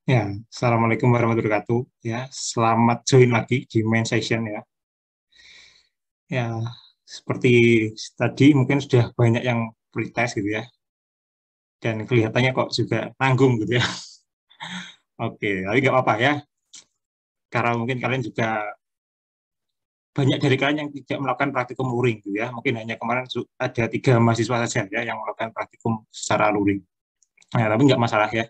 Ya, Assalamualaikum warahmatullahi wabarakatuh. Ya, selamat join lagi di main session ya. Ya, seperti tadi mungkin sudah banyak yang pretest gitu ya, dan kelihatannya kok juga nanggung gitu ya. Oke, tapi nggak apa-apa ya, karena mungkin kalian juga banyak dari kalian yang tidak melakukan praktikum luring gitu ya. Mungkin hanya kemarin ada 3 mahasiswa saja ya yang melakukan praktikum secara luring. Nah, tapi nggak masalah ya.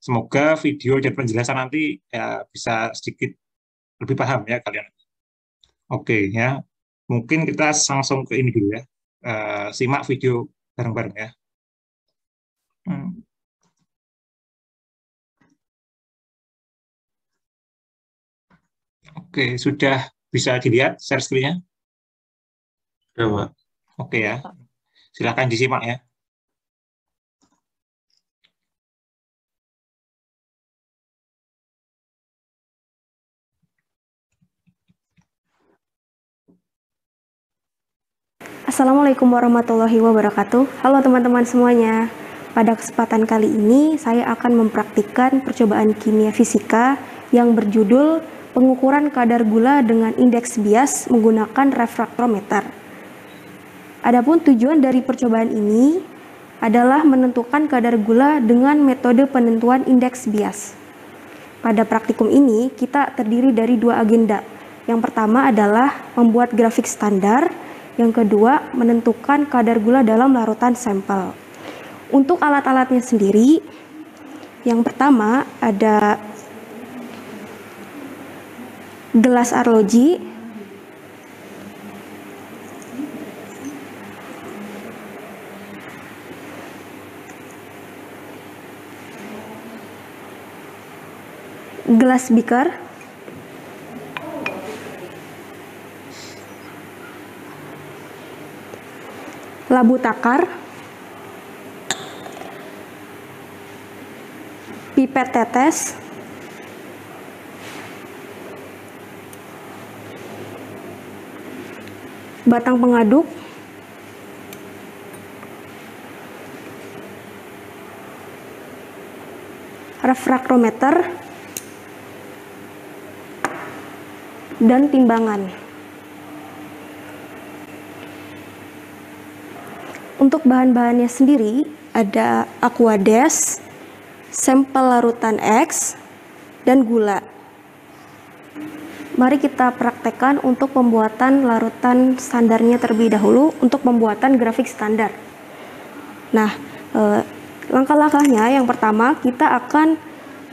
Semoga video dan penjelasan nanti ya bisa sedikit lebih paham ya kalian. Oke ya, mungkin kita langsung ke ini dulu ya. Simak video bareng-bareng ya. Hmm. Oke, sudah bisa dilihat share screen-nya? Ya, Pak. Oke ya, silakan disimak ya. Assalamualaikum warahmatullahi wabarakatuh. Halo teman-teman semuanya. Pada kesempatan kali ini saya akan mempraktikkan percobaan kimia fisika yang berjudul pengukuran kadar gula dengan indeks bias menggunakan refraktometer. Adapun tujuan dari percobaan ini adalah menentukan kadar gula dengan metode penentuan indeks bias. Pada praktikum ini kita terdiri dari 2 agenda. Yang pertama adalah membuat grafik standar, yang kedua menentukan kadar gula dalam larutan sampel. Untuk alat-alatnya sendiri, yang pertama ada gelas arloji, gelas beaker, labu takar, pipet tetes, batang pengaduk, refraktometer, dan timbangan. Untuk bahan-bahannya sendiri ada aquades, sampel larutan X, dan gula. Mari kita praktekkan untuk pembuatan larutan standarnya terlebih dahulu untuk pembuatan grafik standar. Nah, langkah-langkahnya yang pertama kita akan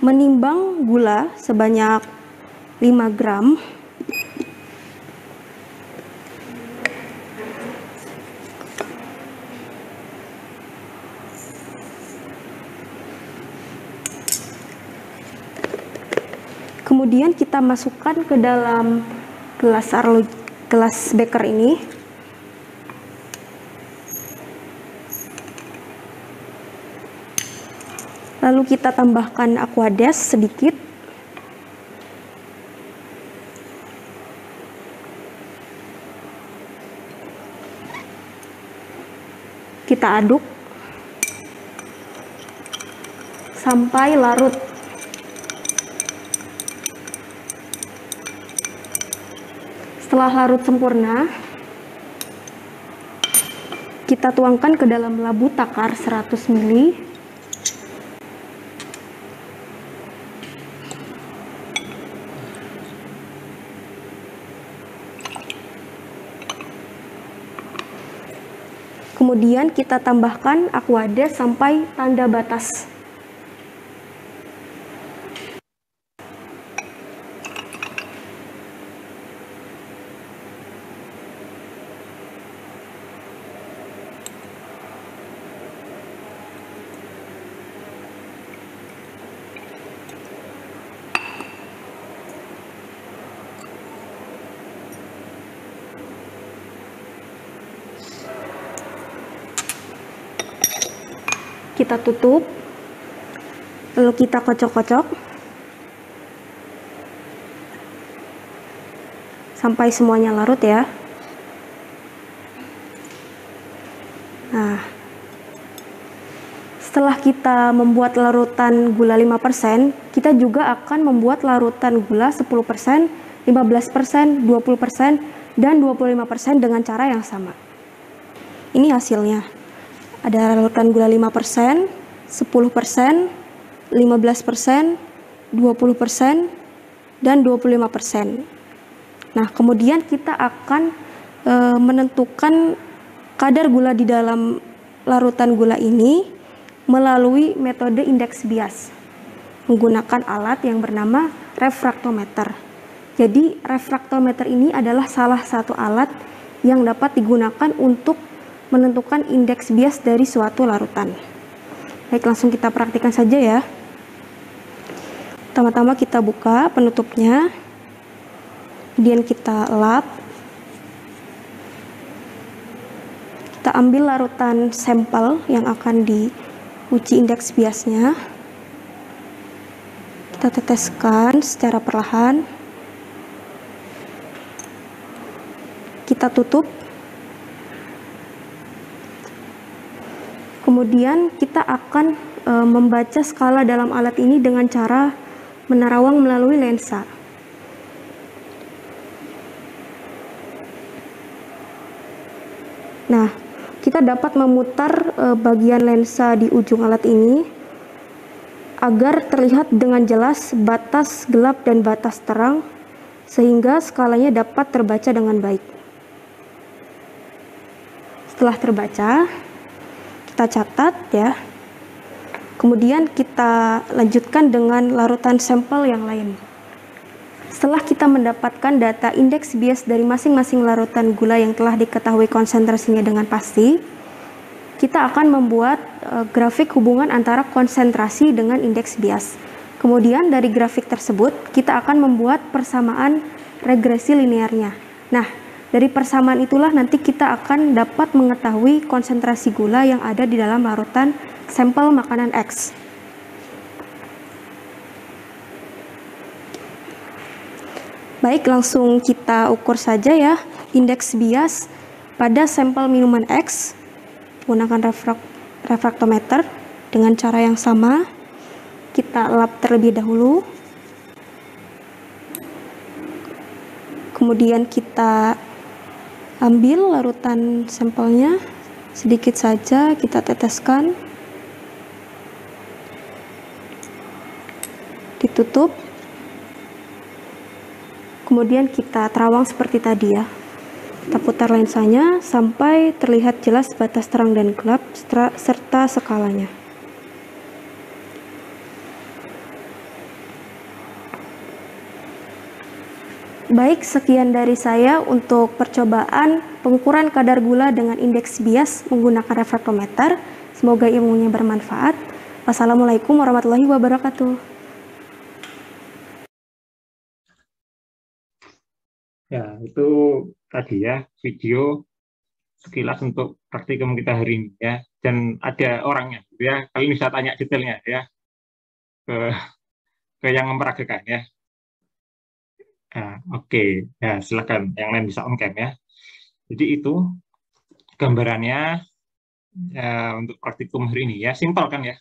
menimbang gula sebanyak 5 gram. Kemudian kita masukkan ke dalam gelas beker ini. Lalu kita tambahkan aquades sedikit. Kita aduk sampai larut. Setelah larut sempurna, kita tuangkan ke dalam labu takar 100 ml. Kemudian kita tambahkan aquades sampai tanda batas. Kita tutup, lalu kita kocok-kocok sampai semuanya larut ya. Nah, setelah kita membuat larutan gula 5%, kita juga akan membuat larutan gula 10%, 15%, 20%, dan 25% dengan cara yang sama. Ini hasilnya. Ada larutan gula 5%, 10%, 15%, 20%, dan 25%. Nah, kemudian kita akan menentukan kadar gula di dalam larutan gula ini melalui metode indeks bias menggunakan alat yang bernama refraktometer. Jadi, refraktometer ini adalah salah satu alat yang dapat digunakan untuk menentukan indeks bias dari suatu larutan. Baik, langsung kita praktikkan saja ya. Pertama-tama kita buka penutupnya, kemudian kita lap. Kita ambil larutan sampel yang akan diuji indeks biasnya. Kita teteskan secara perlahan. Kita tutup. Kemudian kita akan membaca skala dalam alat ini dengan cara menerawang melalui lensa. Nah, kita dapat memutar bagian lensa di ujung alat ini agar terlihat dengan jelas batas gelap dan batas terang, sehingga skalanya dapat terbaca dengan baik. Setelah terbaca, kita catat ya. Kemudian kita lanjutkan dengan larutan sampel yang lain. Setelah kita mendapatkan data indeks bias dari masing-masing larutan gula yang telah diketahui konsentrasinya dengan pasti, kita akan membuat grafik hubungan antara konsentrasi dengan indeks bias. Kemudian dari grafik tersebut, kita akan membuat persamaan regresi linearnya. Nah, dari persamaan itulah nanti kita akan dapat mengetahui konsentrasi gula yang ada di dalam larutan sampel makanan X. Baik, langsung kita ukur saja ya indeks bias pada sampel minuman X menggunakan refraktometer dengan cara yang sama. Kita lap terlebih dahulu. Kemudian kita ambil larutan sampelnya, sedikit saja kita teteskan. Ditutup. Kemudian kita terawang seperti tadi ya. Kita putar lensanya sampai terlihat jelas batas terang dan gelap serta skalanya. Baik, sekian dari saya untuk percobaan pengukuran kadar gula dengan indeks bias menggunakan refraktometer. Semoga ilmunya bermanfaat. Wassalamualaikum warahmatullahi wabarakatuh. Ya, itu tadi ya video sekilas untuk praktikum kita hari ini ya. Dan ada orangnya ya. Kali ini bisa tanya detailnya ya ke yang memperagakan ya. Nah, oke. Ya, silakan yang lain bisa on cam ya. Jadi itu gambarannya ya, untuk praktikum hari ini ya. Simpel kan ya.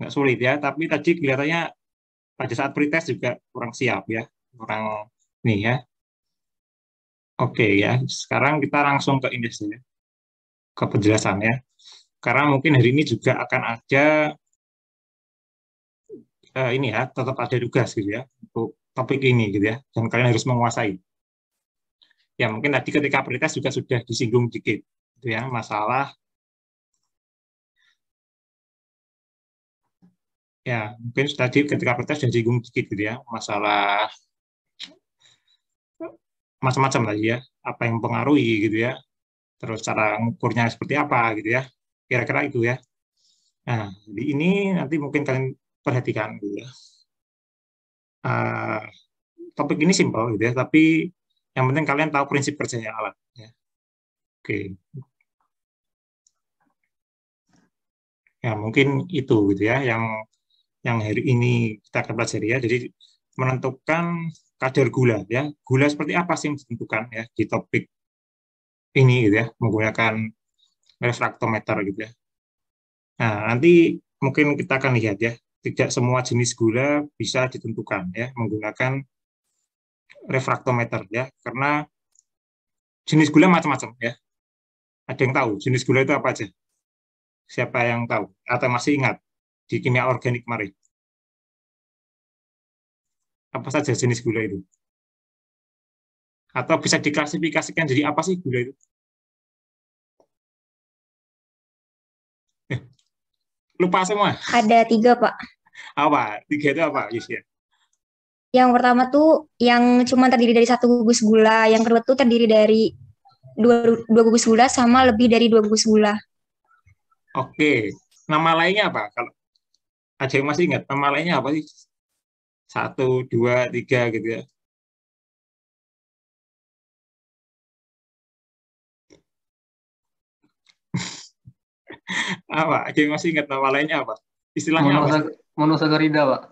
Nggak sulit ya, tapi tadi kelihatannya pada saat pretest juga kurang siap ya. Kurang nih ya. Oke ya, sekarang kita langsung ke indeksnya, ke penjelasannya. Karena mungkin hari ini juga akan ada ini ya, tetap ada tugas gitu ya untuk topik ini gitu ya, dan kalian harus menguasai. Ya mungkin tadi ketika pretest juga sudah disinggung dikit, gitu ya, masalah ya mungkin tadi ketika pretest sudah disinggung dikit gitu ya, masalah macam-macam lagi ya, apa yang mempengaruhi gitu ya, terus cara mengukurnya seperti apa gitu ya, kira-kira itu ya. Nah, jadi ini nanti mungkin kalian perhatikan gitu ya. Topik ini simpel gitu ya, tapi yang penting kalian tahu prinsip kerjanya alat. Ya. Oke. Ya mungkin itu gitu ya, yang hari ini kita akan pelajari ya. Jadi menentukan kadar gula ya, gula seperti apa sih yang ditentukan ya di topik ini gitu ya, menggunakan refraktometer gitu ya. Nah, nanti mungkin kita akan lihat ya, tidak semua jenis gula bisa ditentukan ya menggunakan refraktometer ya, karena jenis gula macam-macam ya. Ada yang tahu jenis gula itu apa aja? Siapa yang tahu atau masih ingat di kimia organik kemarin? Apa saja jenis gula itu? Atau bisa diklasifikasikan jadi apa sih gula itu? Lupa semua. Ada 3, Pak. Apa? 3 itu apa, Yusya? Yang pertama tuh yang cuma terdiri dari 1 gugus gula. Yang kedua tuh terdiri dari dua gugus gula sama lebih dari 2 gugus gula. Oke. Nama lainnya apa? Kalau ada yang masih ingat, nama lainnya apa sih? 1, 2, 3 gitu ya. Apa? Ada yang masih ingat nama lainnya apa? Istilahnya apa? Monosakarida, Pak.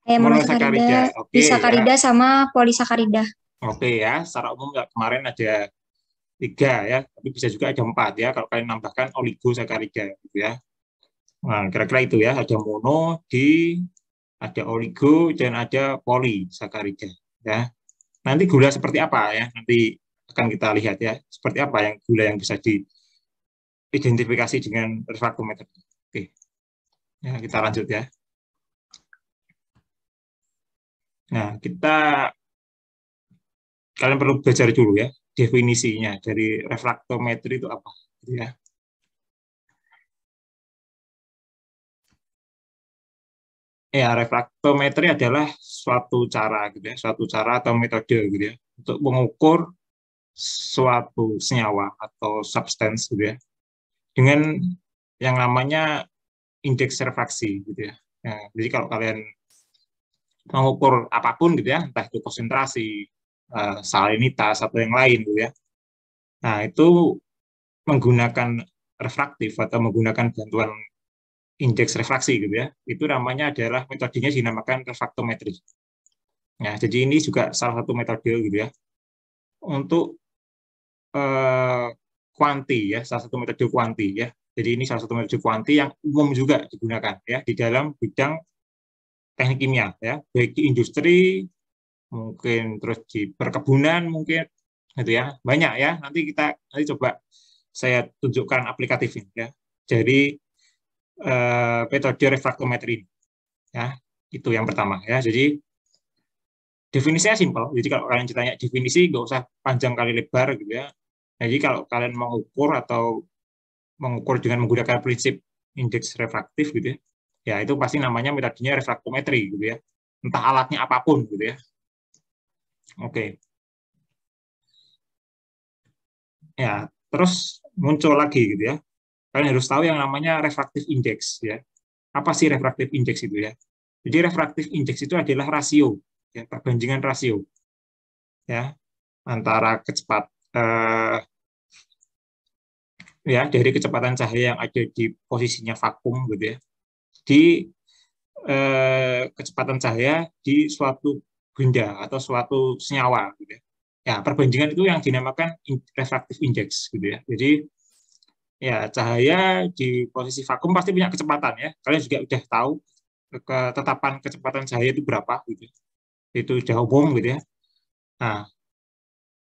Monosakarida. Oke, disakarida ya. sama polisakarida. Oke ya, secara umum kemarin ada 3 ya, tapi bisa juga ada 4 ya, kalau kalian nambahkan oligosakarida gitu ya. Nah, kira-kira itu ya, ada mono, ada oligo, dan ada polisakarida ya. Nanti gula seperti apa ya, nanti akan kita lihat ya, seperti apa yang gula yang bisa diidentifikasi dengan refraktometer. Oke, ya, kita lanjut ya. Nah, kalian perlu belajar dulu ya, definisinya dari refraktometri itu apa gitu ya. Ya, refraktometri adalah suatu cara gitu ya, suatu cara atau metode gitu ya untuk mengukur suatu senyawa atau substance gitu ya dengan yang namanya indeks refraksi gitu ya. Nah, jadi kalau kalian mengukur apapun gitu ya, entah itu konsentrasi, salinitas atau yang lain gitu ya. Nah, itu menggunakan refraktif atau menggunakan bantuan indeks refraksi gitu ya, itu namanya adalah metodenya dinamakan refraktometri. Nah, jadi ini juga salah satu metode gitu ya untuk kuanti ya, salah satu metode kuanti ya. Jadi ini salah satu metode kuanti yang umum juga digunakan ya di dalam bidang teknik kimia ya, baik di industri mungkin terus di perkebunan mungkin gitu ya, banyak ya. Nanti coba saya tunjukkan aplikatifnya ya. Jadi metode refraktometri ya, itu yang pertama ya. Jadi definisinya simpel. Jadi kalau kalian ditanya definisi nggak usah panjang kali lebar gitu ya. Jadi kalau kalian mengukur dengan menggunakan prinsip indeks refraktif gitu ya, ya itu pasti namanya metodenya refraktometri gitu ya. Entah alatnya apapun gitu ya. Oke. Ya, terus muncul lagi gitu ya. Kalian harus tahu yang namanya refraktif index ya. Apa sih refraktif index itu ya? Jadi refraktif index itu adalah rasio, ya, perbandingan rasio ya antara ya dari kecepatan cahaya yang ada di posisinya vakum gitu ya di kecepatan cahaya di suatu benda atau suatu senyawa gitu ya. Ya, perbandingan itu yang dinamakan refraktif index gitu ya. Jadi ya cahaya di posisi vakum pasti punya kecepatan ya. Kalian juga udah tahu ketetapan kecepatan cahaya itu berapa gitu. Itu sudah umum gitu ya. Nah,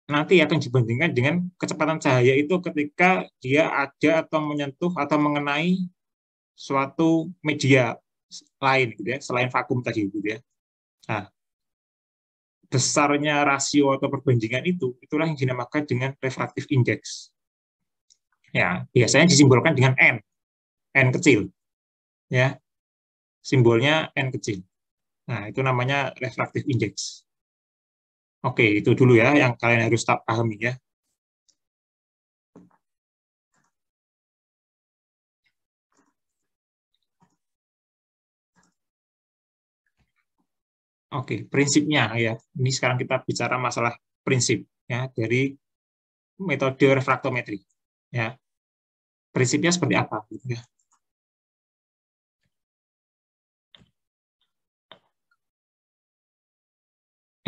nanti akan dibandingkan dengan kecepatan cahaya itu ketika dia ada atau menyentuh atau mengenai suatu media lain gitu ya, selain vakum tadi gitu ya. Nah, besarnya rasio atau perbandingan itulah yang dinamakan dengan refraktif index. Ya, biasanya disimbolkan dengan n kecil. Ya, simbolnya n kecil. Nah, itu namanya refraktif index. Oke, itu dulu ya yang kalian harus pahami ya. Oke, prinsipnya ya. Ini sekarang kita bicara masalah prinsip ya dari metode refraktometri. Ya, prinsipnya seperti apa? Gitu ya.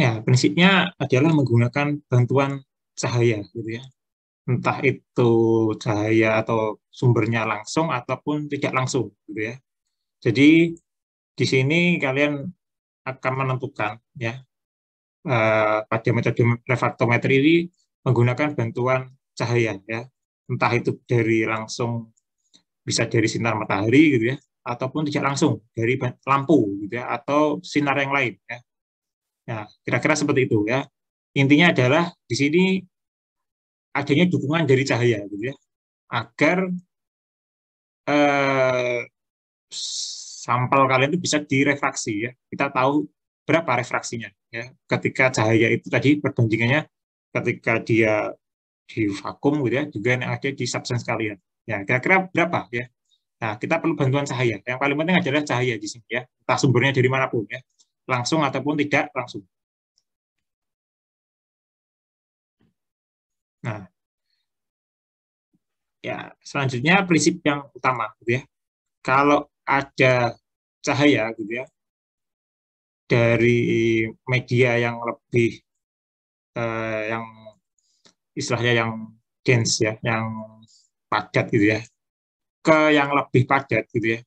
Ya, prinsipnya adalah menggunakan bantuan cahaya, gitu ya. entah itu cahaya atau sumbernya langsung ataupun tidak langsung, gitu ya. Jadi di sini kalian akan menentukan ya pada metode refraktometri ini menggunakan bantuan cahaya ya, entah itu dari langsung bisa dari sinar matahari gitu ya, ataupun tidak langsung dari lampu gitu ya, atau sinar yang lain ya. Nah, kira-kira seperti itu ya. Intinya adalah di sini adanya dukungan dari cahaya gitu ya, agar eh, sampel kalian itu bisa direfraksi ya. Kita tahu berapa refraksinya ya. Ketika cahaya itu tadi perbandingannya ketika dia di vakum gitu ya, juga yang ada di substance kalian. Ya, kira-kira berapa ya? Nah, kita perlu bantuan cahaya. Yang paling penting adalah cahaya di sini ya. Entah sumbernya dari manapun ya. Langsung ataupun tidak langsung. Nah, ya selanjutnya prinsip yang utama gitu ya. Kalau ada cahaya gitu ya dari media yang lebih yang istilahnya yang dense ya, yang padat gitu ya, ke yang lebih padat gitu ya,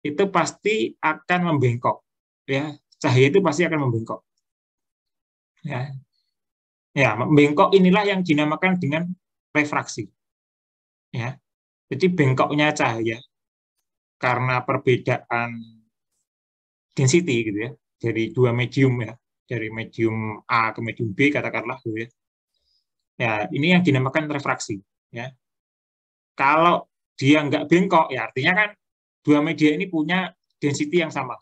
itu pasti akan membengkok ya, cahaya itu pasti akan membengkok ya. Ya, membengkok inilah yang dinamakan dengan refraksi ya. Jadi bengkoknya cahaya karena perbedaan density gitu ya, dari dua medium ya, dari medium A ke medium B katakanlah gitu ya. Ya, ini yang dinamakan refraksi ya. Kalau dia nggak bengkok ya artinya kan dua media ini punya density yang sama.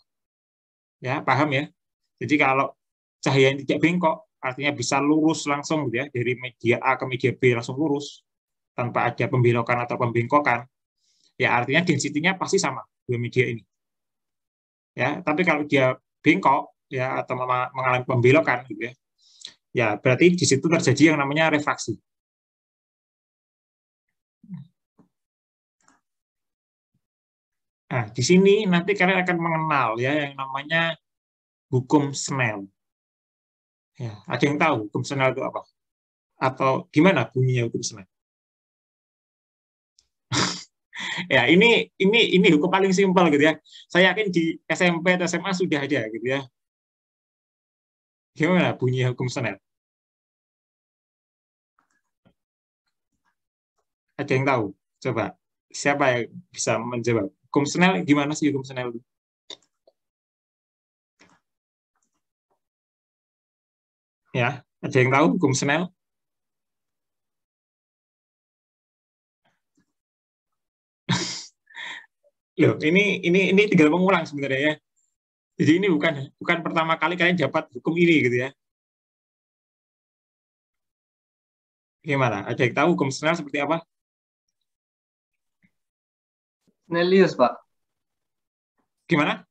Ya, paham ya? Jadi kalau cahaya yang tidak bengkok artinya bisa lurus langsung gitu ya, dari media A ke media B langsung lurus tanpa ada pembelokan atau pembengkokan. Ya artinya density-nya pasti sama dua media ini. Ya, tapi kalau dia bengkok ya atau mengalami pembelokan gitu ya. Ya, berarti di situ terjadi yang namanya refraksi. Nah, di sini nanti kalian akan mengenal ya yang namanya hukum Snell. Ya, ada yang tahu hukum Snell itu apa? Atau gimana bunyinya hukum Snell? Ya, ini hukum paling simpel gitu ya. Saya yakin di SMP atau SMA sudah ada gitu ya. Gimana bunyi hukum Snell? Ada yang tahu? Coba. Siapa yang bisa menjawab? Hukum Snell gimana sih hukum Snell itu? Ya, ada yang tahu hukum Snell? Loh, ini tinggal mengulang sebenarnya ya. Jadi ini bukan bukan pertama kali kalian dapat hukum ini gitu ya. Gimana? Ada yang tahu hukum Snell seperti apa? Snellius, Pak. Gimana?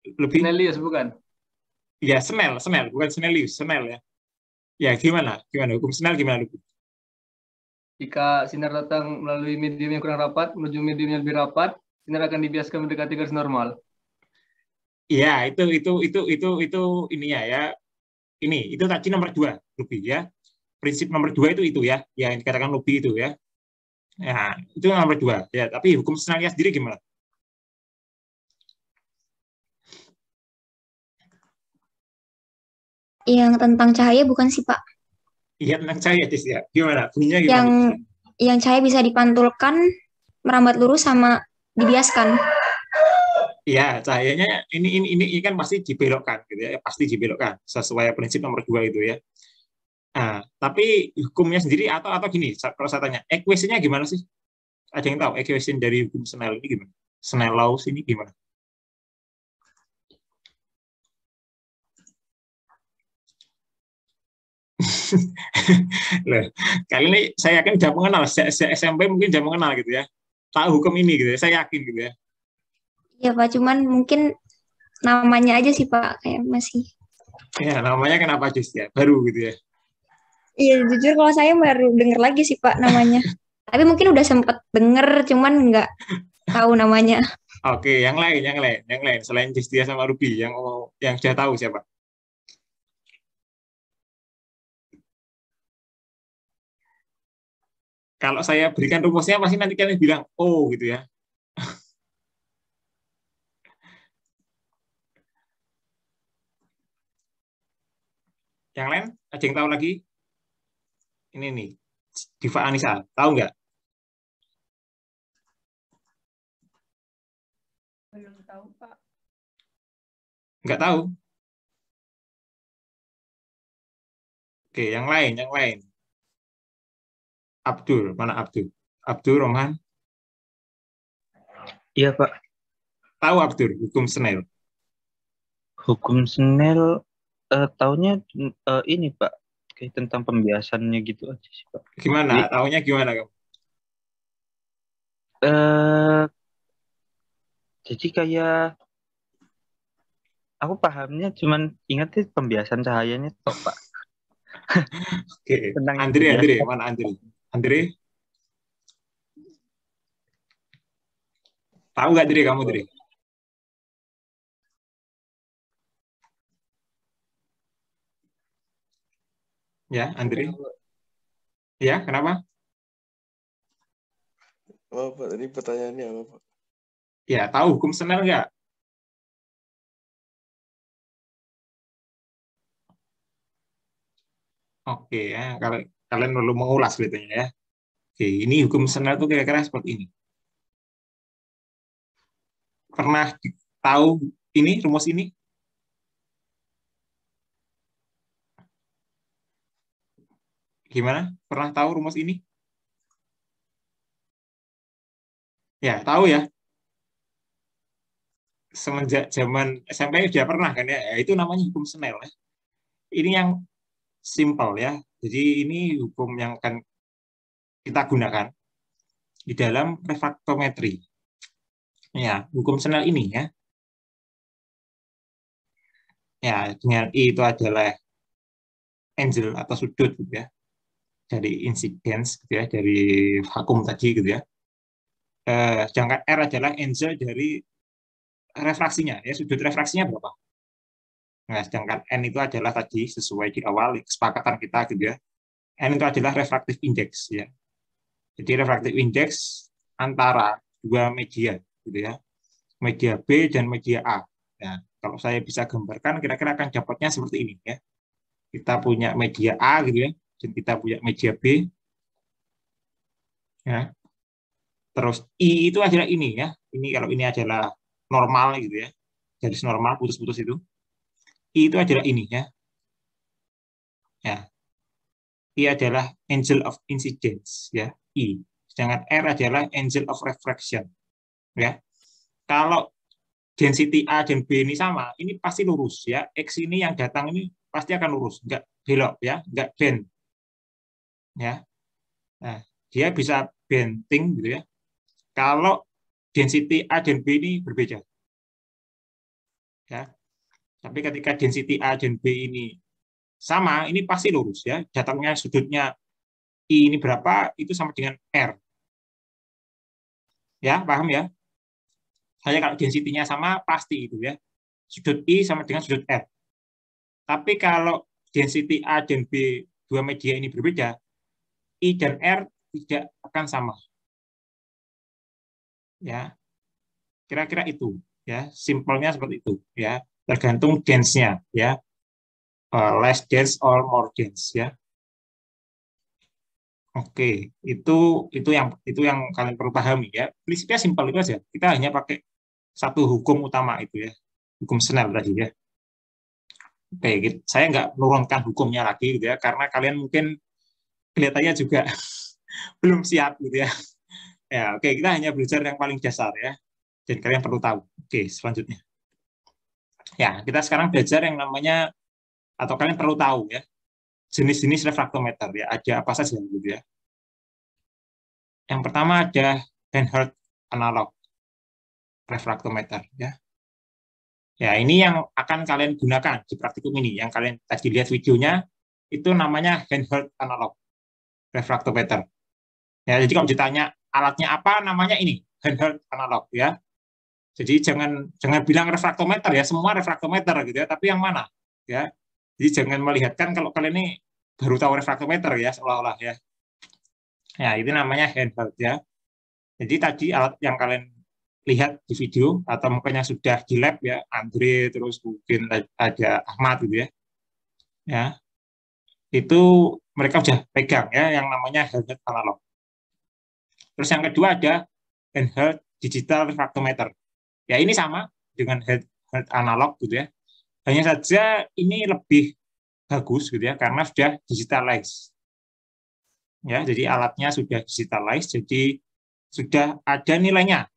Lebih? Snellius bukan? Ya, Snell, bukan Snellius, Snell ya. Ya, gimana? Gimana? Hukum Snell gimana? Lebih? Jika sinar datang melalui medium yang kurang rapat menuju medium yang lebih rapat, sinar akan dibiaskan mendekati garis normal. Iya, itu ininya ya. Itu tadi nomor 2, lebih ya. Prinsip nomor 2 itu ya, yang dikatakan lebih itu ya. Ya, itu nomor 2 ya. Tapi hukum Snell sendiri gimana? Yang tentang cahaya bukan sih, Pak? Iya tentang cahaya, Cis ya. Gimana? Bunyinya gimana? Yang cahaya bisa dipantulkan, merambat lurus sama dibiaskan. Iya, cahayanya ini kan pasti dibelokkan gitu ya, pasti dibelokkan sesuai prinsip nomor 2 itu ya. Nah, tapi hukumnya sendiri atau gini, kalau saya tanya, equation-nya gimana sih? Ada yang tahu equation dari hukum Snell ini gimana? Snell laws ini gimana? Loh, kali ini saya yakin sudah mengenal, SMP mungkin sudah mengenal gitu ya. Tahu hukum ini gitu ya, saya yakin gitu ya. Iya, Pak, cuman mungkin namanya aja sih, Pak, kayak masih. Ya, namanya kenapa Jus ya? Baru gitu ya. Iya, jujur kalau saya baru denger lagi sih, Pak, namanya. Tapi mungkin udah sempet denger, cuman nggak tahu namanya. Oke, yang lain. Selain Justia sama Ruby, yang sudah tahu siapa? Kalau saya berikan rumusnya pasti nanti kalian bilang oh gitu ya. Yang lain ada yang tahu lagi? Ini nih, Diva Anissa, tahu nggak? Belum tahu, Pak. Nggak tahu. Oke, yang lain, yang lain. Abdul, mana Abdul? Abdul Roman, Iya, Pak. tahu Abdul hukum Snell? Hukum Snell taunya ini, Pak. Kayak tentang pembiasannya gitu aja sih, Pak. Gimana? Taunya gimana kamu? Jadi kayak aku pahamnya cuman ingatnya pembiasan cahayanya toh, Pak. Oke, Tentang Andre, itu ya. mana Andre? Andre, tahu nggak Andre kamu Andre? Ya, Andre. Ya, kenapa? Oh, Pak, tadi pertanyaannya apa, Pak? Ya, tahu hukum Snell nggak? Oke, ya, kalau kalian perlu mengulas kelihatannya ya. Oke, ini hukum Snell itu kira-kira seperti ini. Pernah tahu ini rumus ini? Gimana? Pernah tahu rumus ini? Ya, tahu ya. Semenjak zaman SMP sudah pernah kan ya. Itu namanya hukum Snell ya. Ini yang simple ya. Jadi ini hukum yang akan kita gunakan di dalam refraktometri. Ya, hukum Snell ini ya. Ya, dengan I itu adalah angle atau sudut gitu ya. Dari incidence gitu ya, dari vakum tadi gitu ya. Sedangkan R adalah angle dari refraksinya ya, sudut refraksinya berapa? Nah, sedangkan N itu adalah tadi sesuai di awal kesepakatan kita gitu ya. N itu adalah refractive index ya. Jadi refractive index antara dua media gitu ya. Media B dan media A. Nah, kalau saya bisa gambarkan kira-kira akan dapatnya seperti ini ya. Kita punya media A gitu ya, dan kita punya media B. Ya. Terus I itu adalah ini ya. Ini kalau ini adalah normal gitu ya. Garis normal putus-putus itu. I itu adalah ini ya. Ya. I adalah angle of incidence ya, I. Sedangkan R adalah angle of refraction. Ya. Kalau density A dan B ini sama, ini pasti lurus ya. X ini yang datang ini pasti akan lurus, enggak belok ya, enggak bend. Ya. Nah, dia bisa bending gitu ya. Kalau density A dan B ini berbeda. Ya. Tapi ketika density A dan B ini sama, ini pasti lurus ya. Datangnya sudutnya I ini berapa, itu sama dengan R. Ya, paham ya? Hanya kalau density-nya sama, pasti itu ya. Sudut I sama dengan sudut R. Tapi kalau density A dan B dua media ini berbeda, I dan R tidak akan sama. Ya. Kira-kira itu ya, simpelnya seperti itu ya. Tergantung dense-nya ya. Less dense or more dense ya. Oke, itu yang kalian perlu pahami ya. Prinsipnya simpel itu aja. Kita hanya pakai satu hukum utama itu ya, hukum Snell tadi ya. Oke, saya nggak menurunkan hukumnya lagi gitu ya, karena kalian mungkin kelihatannya juga belum siap gitu ya. Ya, oke, kita hanya belajar yang paling dasar ya, dan kalian perlu tahu. Oke, selanjutnya. Ya, kita sekarang belajar yang namanya, atau kalian perlu tahu ya, jenis-jenis refraktometer ya, ada apa saja gitu ya. Yang pertama ada handheld analog refraktometer ya. Ya, ini yang akan kalian gunakan di praktikum ini. Yang kalian tadi lihat videonya itu namanya handheld analog refraktometer. Ya, jadi kalau ditanya alatnya apa, namanya ini handheld analog ya. Jadi jangan bilang refraktometer ya, semua refraktometer gitu ya, tapi yang mana ya. Jadi jangan melihatkan kalau kalian ini baru tahu refraktometer ya, seolah-olah ya. Ya, itu namanya handheld ya. Jadi tadi alat yang kalian lihat di video atau mungkin yang sudah di lab ya, Andre, terus mungkin ada Ahmad gitu ya. Ya, itu mereka sudah pegang ya yang namanya handheld analog. Terus yang kedua ada handheld digital refractometer. Ya, ini sama dengan handheld analog gitu ya. Hanya saja ini lebih bagus gitu ya karena sudah digitalized. Ya, jadi alatnya sudah digitalized, jadi sudah ada nilainya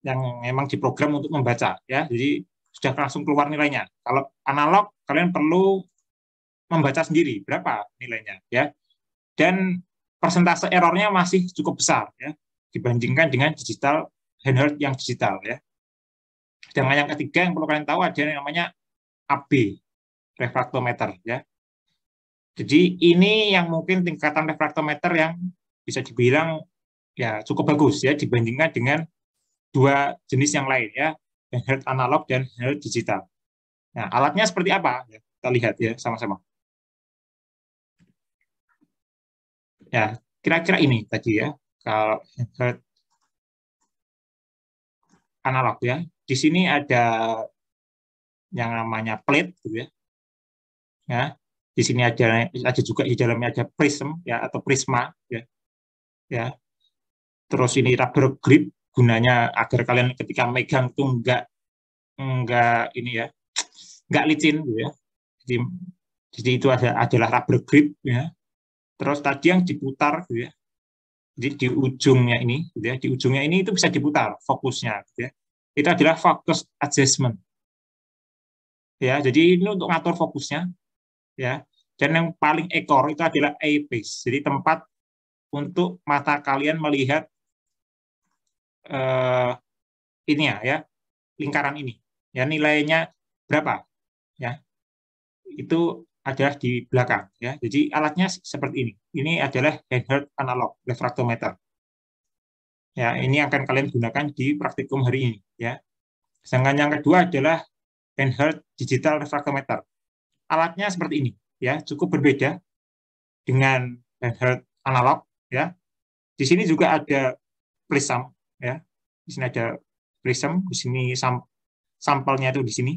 yang memang diprogram untuk membaca ya. Jadi sudah langsung keluar nilainya. Kalau analog kalian perlu membaca sendiri berapa nilainya ya. Dan persentase errornya masih cukup besar ya dibandingkan dengan digital handheld yang digital ya. Dan yang ketiga yang perlu kalian tahu ada yang namanya AB refractometer ya. Jadi ini yang mungkin tingkatan refractometer yang bisa dibilang ya cukup bagus ya dibandingkan dengan dua jenis yang lain ya, handheld analog dan handheld digital. Nah, alatnya seperti apa? Ya, kita lihat ya sama-sama. Ya, kira-kira ini tadi ya. Kalau handheld analog ya, di sini ada yang namanya plate gitu ya. Ya, di sini ada juga di dalamnya ada prism ya atau prisma ya. Ya. Terus ini rubber grip gunanya agar kalian ketika megang itu enggak ini ya, enggak licin gitu ya. Jadi itu adalah rubber grip ya. Terus tadi yang diputar gitu ya. Jadi di ujungnya ini gitu ya, di ujungnya ini itu bisa diputar fokusnya gitu ya. Itu adalah focus adjustment. Ya, jadi ini untuk ngatur fokusnya ya. Dan yang paling ekor itu adalah eyepiece. Jadi tempat untuk mata kalian melihat ini ya, lingkaran ini. Ya, nilainya berapa? Ya. Itu adalah di belakang ya. Jadi alatnya seperti ini. Ini adalah handheld analog refractometer. Ya, ini akan kalian gunakan di praktikum hari ini ya. Sedangkan yang kedua adalah handheld digital refractometer. Alatnya seperti ini ya, cukup berbeda dengan handheld analog ya. Di sini juga ada prism ya. Di sini ada prism, di sini sampelnya itu di sini.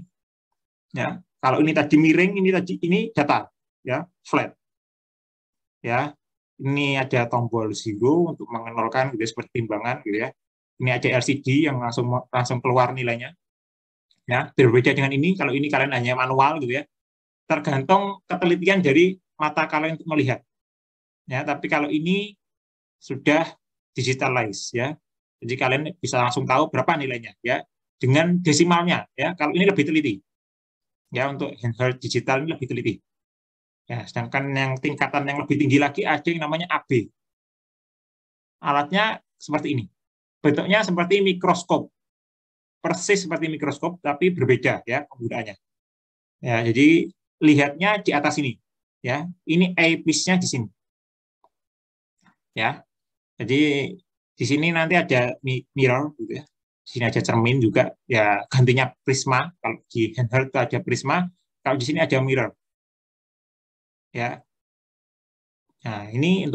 Ya. Kalau ini tadi miring, ini data ya, flat. Ya. Ini ada tombol zero untuk mengenolkan gitu seperti timbangan gitu ya. Ini ada LCD yang langsung keluar nilainya. Ya, berbeda dengan ini, kalau ini kalian hanya manual gitu ya. Tergantung ketelitian dari mata kalian untuk melihat. Ya, tapi kalau ini sudah digitalized ya. Jadi kalian bisa langsung tahu berapa nilainya ya dengan desimalnya ya. Kalau ini lebih teliti. Ya, untuk handheld digital ini lebih teliti. Ya, sedangkan yang tingkatan yang lebih tinggi lagi ada yang namanya AB. Alatnya seperti ini. Bentuknya seperti mikroskop. Persis seperti mikroskop tapi berbeda ya penggunaannya. Ya, jadi lihatnya di atas ini ya. Ini eyepiece-nya di sini. Ya. Jadi di sini nanti ada mirror gitu ya. Di sini ada cermin juga ya, gantinya prisma. Kalau di handheld itu ada prisma, kalau di sini ada mirror. Ya. Nah, ini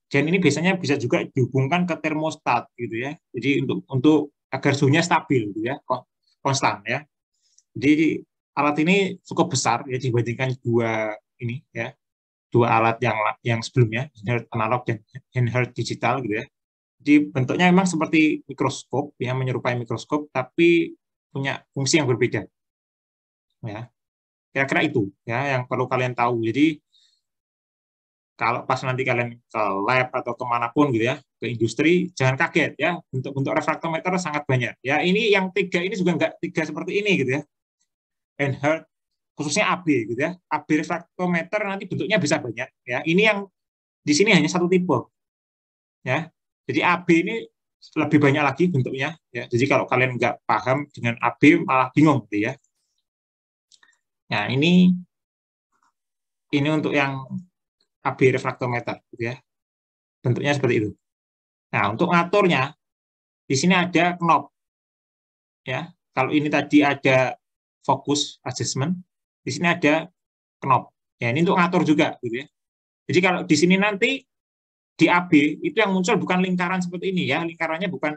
dan ini biasanya bisa juga dihubungkan ke termostat gitu ya. Jadi untuk agar suhunya stabil gitu ya, konstan ya. Jadi alat ini cukup besar ya dibandingkan dua ini ya. Dua alat yang sebelumnya, handheld analog dan handheld digital gitu ya. Jadi bentuknya memang seperti mikroskop ya, menyerupai mikroskop tapi punya fungsi yang berbeda. Ya. Kira-kira itu ya yang perlu kalian tahu. Jadi kalau pas nanti kalian ke lab atau kemanapun gitu ya, ke industri, jangan kaget ya, bentuk-bentuk refraktometer sangat banyak. Ya, ini yang tiga ini juga enggak tiga seperti ini gitu ya. Handheld khususnya AB gitu ya. AB refraktometer nanti bentuknya bisa banyak ya. Ini yang di sini hanya satu tipe. Ya. Jadi AB ini lebih banyak lagi bentuknya ya. Jadi kalau kalian nggak paham dengan AB malah bingung gitu ya. Nah, ini untuk yang AB refraktometer gitu ya. Bentuknya seperti itu. Nah, untuk ngaturnya di sini ada knob. Ya. Kalau ini tadi ada focus adjustment, di sini ada knob. Ya, ini untuk ngatur juga gitu ya. Jadi kalau di sini nanti di AB itu yang muncul bukan lingkaran seperti ini ya, lingkarannya bukan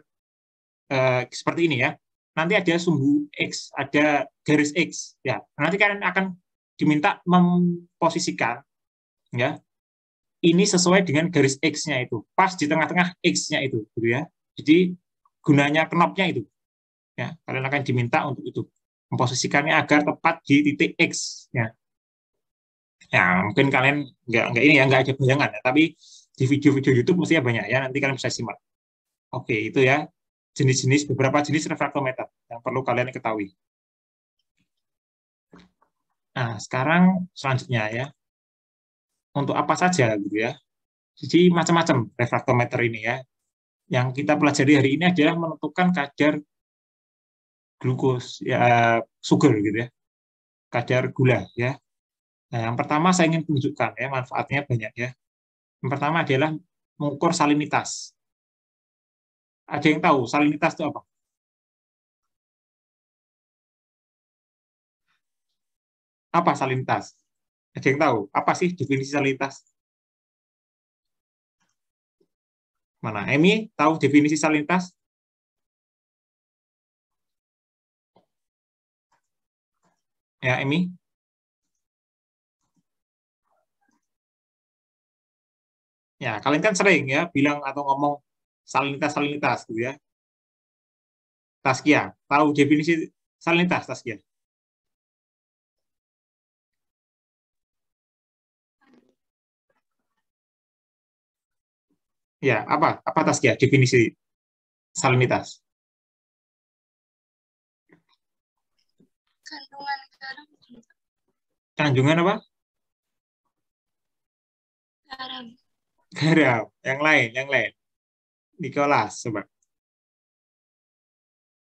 seperti ini ya. Nanti ada sumbu X, ada garis X ya. Nanti kalian akan diminta memposisikan ya. Ini sesuai dengan garis X-nya itu, pas di tengah-tengah X-nya itu gitu ya. Jadi gunanya knopnya itu ya, kalian akan diminta untuk itu memposisikannya agar tepat di titik X ya. Ya, mungkin kalian nggak ini ya, nggak ada bayangan ya, tapi di video-video YouTube mestinya banyak ya, nanti kalian bisa simak. Oke, itu ya jenis-jenis, beberapa jenis refraktometer yang perlu kalian ketahui. Nah, sekarang selanjutnya ya, untuk apa saja gitu ya. Jadi macam-macam refraktometer ini ya. Yang kita pelajari hari ini adalah menentukan kadar glukos ya, sugar gitu ya, kadar gula ya. Nah, yang pertama saya ingin tunjukkan ya, manfaatnya banyak ya. Yang pertama adalah mengukur salinitas. Ada yang tahu salinitas itu apa? Apa salinitas? Ada yang tahu? Apa sih definisi salinitas? Mana? Emi tahu definisi salinitas? Ya, Emi? Ya, kalian kan sering ya bilang atau ngomong salinitas gitu ya. Taskia, tahu definisi salinitas Taskia? Ya, apa Taskia definisi salinitas? Kandungan garam. Kandungan apa? Garam. Garam. Yang lain. Nicholas, coba.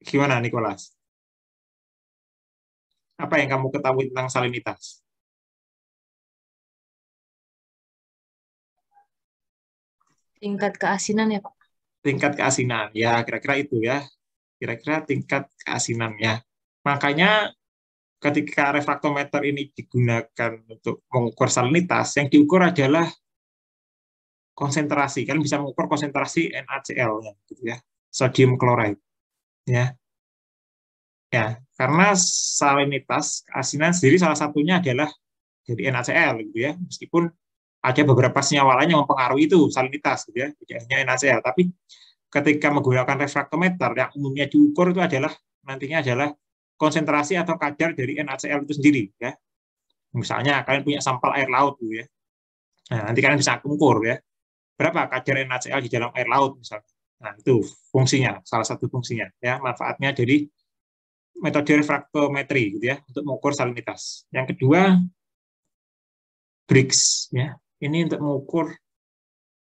Gimana Nicholas? Apa yang kamu ketahui tentang salinitas? Tingkat keasinan ya, Pak? Tingkat keasinan. Ya, kira-kira itu ya. Kira-kira tingkat keasinannya. Makanya ketika refraktometer ini digunakan untuk mengukur salinitas, yang diukur adalah konsentrasi. Kalian bisa mengukur konsentrasi NaCl-nya, gitu ya, sodium chloride. Ya, karena salinitas keasinan sendiri salah satunya adalah dari NaCl, gitu ya. Meskipun ada beberapa senyawa lain yang mempengaruhi itu salinitas, gitu ya, tidak hanya NaCl. Tapi ketika menggunakan refraktometer, yang umumnya diukur itu adalah nantinya adalah konsentrasi atau kadar dari NaCl itu sendiri, ya. Misalnya kalian punya sampel air laut, gitu ya. Nah, nanti kalian bisa ukur ya, berapa kadar NaCl di dalam air laut misalnya. Nah, itu fungsinya, salah satu fungsinya ya, manfaatnya dari metode refraktometri gitu ya, untuk mengukur salinitas. Yang kedua, Brix ya. Ini untuk mengukur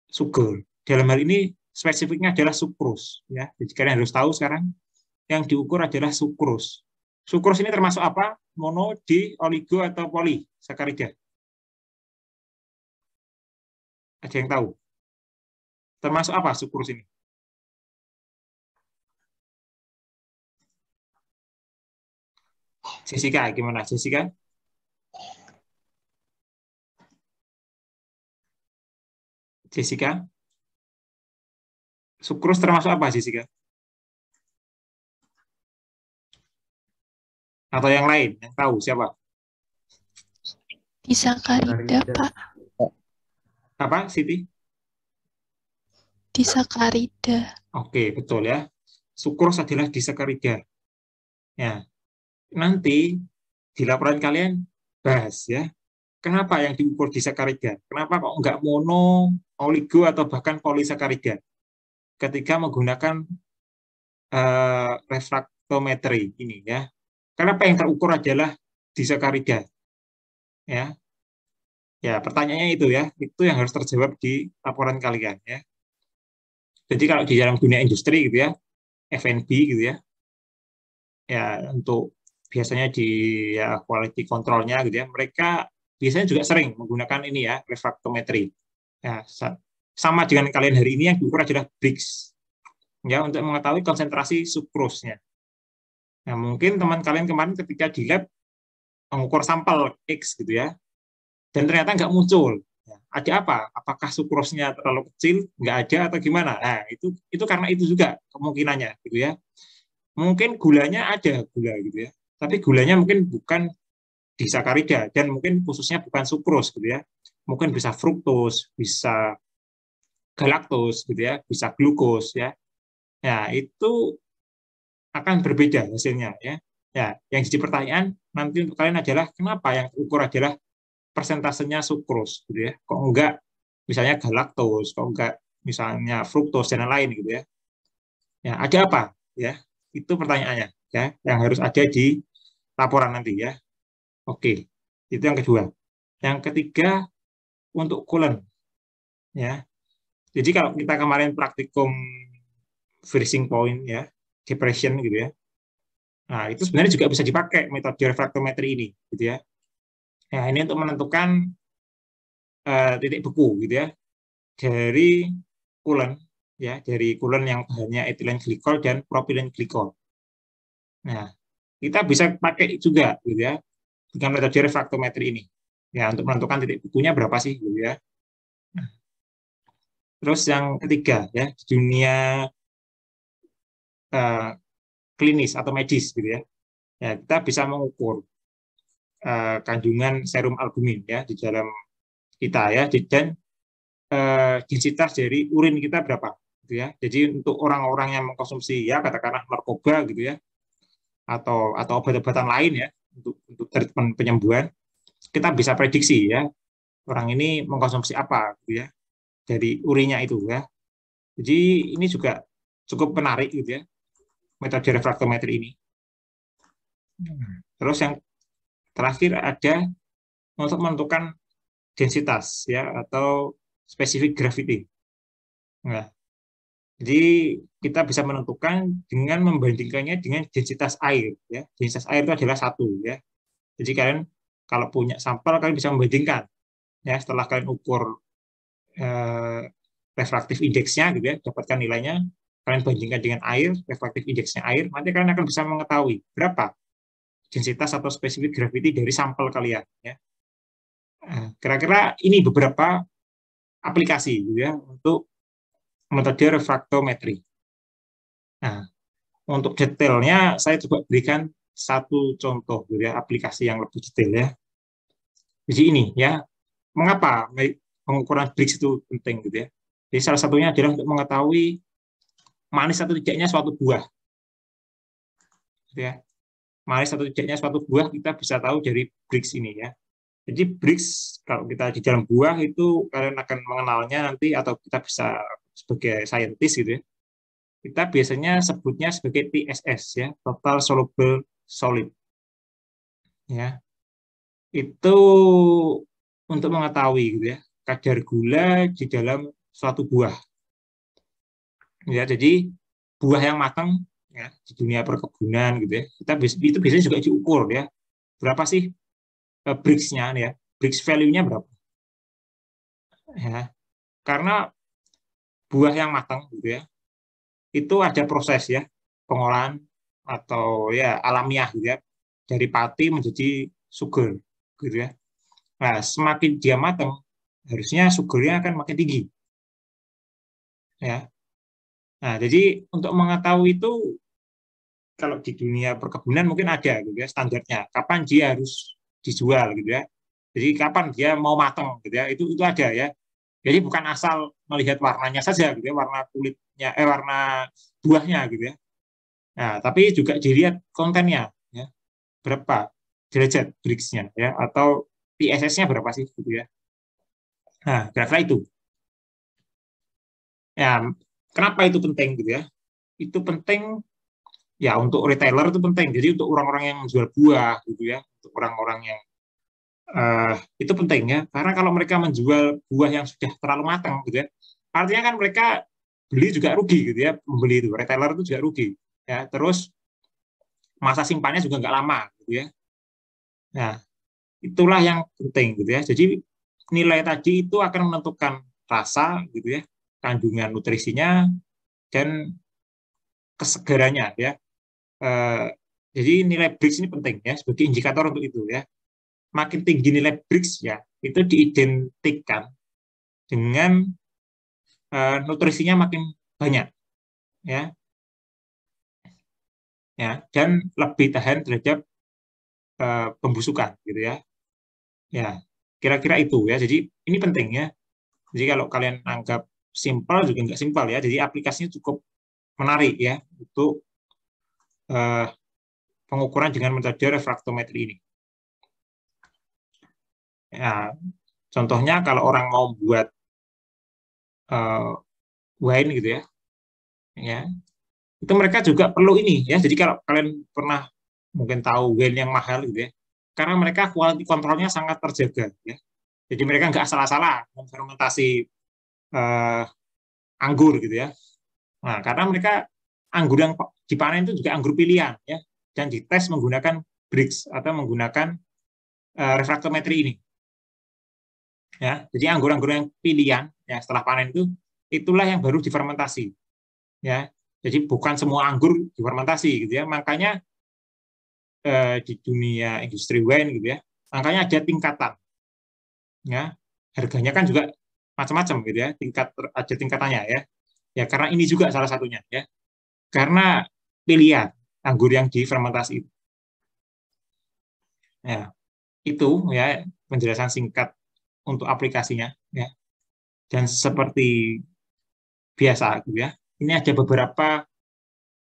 sugar. Dalam hal ini spesifiknya adalah sukrus ya. Jadi kalian harus tahu sekarang yang diukur adalah sukrus. Sukrus ini termasuk apa? Mono, di, oligo atau polisakarida? Ada yang tahu? Termasuk apa sukrus ini? Jessica, gimana Jessica? Jessica? Sukrus termasuk apa Jessica? Atau yang lain, yang tahu siapa? Disakarida, Pak. Apa, Siti? Disakarida. Oke, betul ya. Sukrus adalah disakarida. Ya, nanti di laporan kalian bahas ya, kenapa yang diukur disakarida? Kenapa kok nggak mono, oligo, atau bahkan polisakarida? Ketika menggunakan refraktometri ini ya. Kenapa yang terukur adalah disakarida? Ya. Ya, pertanyaannya itu ya, itu yang harus terjawab di laporan kalian ya. Jadi kalau di dalam dunia industri gitu ya, F&B gitu ya, ya untuk biasanya di ya, quality control-nya gitu ya, mereka biasanya juga sering menggunakan ini ya, refraktometri. Ya, sama dengan kalian hari ini yang diukur adalah Brix ya, untuk mengetahui konsentrasi sukrusnya. Nah, mungkin teman kalian kemarin ketika di lab mengukur sampel X gitu ya, dan ternyata nggak muncul. Ya, ada apa? Apakah sukrosnya terlalu kecil, nggak ada atau gimana? Nah, itu karena itu juga kemungkinannya, gitu ya. Mungkin gulanya ada gula, gitu ya. Tapi gulanya mungkin bukan disakarida dan mungkin khususnya bukan sukros, gitu ya. Mungkin bisa fruktos, bisa galaktos, gitu ya, bisa glukos, ya. Ya, itu akan berbeda hasilnya, ya. Ya, yang jadi pertanyaan nanti untuk kalian adalah kenapa yang ukur adalah persentasenya sukros, gitu ya. Kok enggak misalnya galaktos, kok enggak misalnya fruktos dan lain gitu ya. Ya, ada apa? Ya, itu pertanyaannya, ya, yang harus ada di laporan nanti ya. Oke, itu yang kedua. Yang ketiga untuk coolant, ya. Jadi kalau kita kemarin praktikum freezing point ya, depression gitu ya. Nah, itu sebenarnya juga bisa dipakai metode refraktometri ini, gitu ya. Nah, ini untuk menentukan titik beku gitu ya dari coolant ya, dari coolant yang bahannya etilen glikol dan propilen glikol. Nah, kita bisa pakai juga gitu ya dengan metode refraktometri ini ya untuk menentukan titik bekunya berapa sih gitu ya. Nah, terus yang ketiga ya, di dunia klinis atau medis gitu ya. Ya, kita bisa mengukur kandungan serum albumin ya di dalam kita ya, dan densitas dari urin kita berapa gitu ya. Jadi untuk orang-orang yang mengkonsumsi ya katakanlah narkoba gitu ya, atau obat-obatan lain ya untuk treatment penyembuhan, kita bisa prediksi ya orang ini mengkonsumsi apa gitu ya dari urinnya itu ya. Jadi ini juga cukup menarik gitu ya metode refraktometri ini. Terus yang terakhir ada untuk menentukan densitas ya atau specific gravity. Nah, jadi kita bisa menentukan dengan membandingkannya dengan densitas air ya. Densitas air itu adalah 1 ya. Jadi kalian kalau punya sampel kalian bisa membandingkan ya setelah kalian ukur refraktif indeksnya gitu ya, dapatkan nilainya, kalian bandingkan dengan air, refraktif indeksnya air, nanti kalian akan bisa mengetahui berapa densitas atau specific gravity dari sampel kalian ya. Kira-kira ini beberapa aplikasi gitu ya untuk metode refraktometri. Nah, untuk detailnya saya coba berikan satu contoh gitu ya, aplikasi yang lebih detail ya. Jadi ini ya, mengapa pengukuran Brix itu penting gitu ya. Jadi salah satunya adalah untuk mengetahui manis atau tidaknya suatu buah. Gitu ya. Manis atau tidaknya suatu buah kita bisa tahu dari Brix ini ya. Jadi Brix kalau kita di dalam buah itu kalian akan mengenalnya nanti atau kita bisa sebagai saintis gitu ya. Kita biasanya sebutnya sebagai TSS ya, total soluble solid. Ya. Itu untuk mengetahui gitu ya, kadar gula di dalam suatu buah. Ya, jadi buah yang matang ya di dunia perkebunan gitu ya. Itu biasanya juga diukur ya. Berapa sih Brix-nya ya? Brix value-nya berapa? Ya. Karena buah yang matang gitu ya. Itu ada proses ya, pengolahan atau ya alamiah gitu ya. Dari pati menjadi sugar gitu ya. Nah, semakin dia matang, harusnya sugarnya akan makin tinggi. Ya. Nah, jadi untuk mengetahui itu kalau di dunia perkebunan mungkin ada gitu ya standarnya. Kapan dia harus dijual gitu ya. Jadi kapan dia mau matang gitu ya. Itu ada ya. Jadi bukan asal melihat warnanya saja gitu ya, warna kulitnya warna buahnya gitu ya. Nah, tapi juga dilihat kontennya ya. Berapa derajat Brix-nya ya atau TSS-nya berapa sih gitu ya. Nah, kira-kira itu. Ya, kenapa itu penting gitu ya? Itu penting ya untuk retailer itu penting. Jadi untuk orang-orang yang menjual buah gitu ya, untuk orang-orang yang itu penting ya. Karena kalau mereka menjual buah yang sudah terlalu matang gitu ya, artinya kan mereka beli juga rugi gitu ya, membeli itu retailer itu juga rugi ya. Terus masa simpannya juga nggak lama gitu ya. Nah, itulah yang penting gitu ya. Jadi nilai tadi itu akan menentukan rasa gitu ya, kandungan nutrisinya dan kesegarannya ya. Jadi nilai Brix ini penting ya sebagai indikator untuk itu ya. Makin tinggi nilai Brix ya, itu diidentikan dengan nutrisinya makin banyak, ya, dan lebih tahan terhadap pembusukan, gitu ya. Ya, kira-kira itu ya. Jadi ini penting ya. Jadi kalau kalian anggap simpel juga nggak simpel ya. Jadi aplikasinya cukup menarik ya untuk pengukuran dengan metode refraktometri ini. Ya, contohnya kalau orang mau buat wine gitu ya, itu mereka juga perlu ini ya. Jadi kalau kalian pernah mungkin tahu wine yang mahal gitu ya, karena mereka quality controlnya sangat terjaga ya. Jadi mereka nggak salah-salah memfermentasi anggur gitu ya. Nah, karena mereka anggur yang dipanen itu juga anggur pilihan ya, dan dites menggunakan Brix atau menggunakan refraktometri ini. Ya, jadi anggur-anggur yang pilihan ya setelah panen itu itulah yang baru difermentasi. Ya. Jadi bukan semua anggur difermentasi gitu ya. Makanya di dunia industri wine gitu ya, makanya ada tingkatan. Ya. Harganya kan juga macam-macam gitu ya, ada tingkatannya ya. Ya karena ini juga salah satunya ya. Karena pilihan anggur yang difermentasi itu. Ya. Itu ya penjelasan singkat untuk aplikasinya ya. Dan seperti biasa gitu ya. Ini ada beberapa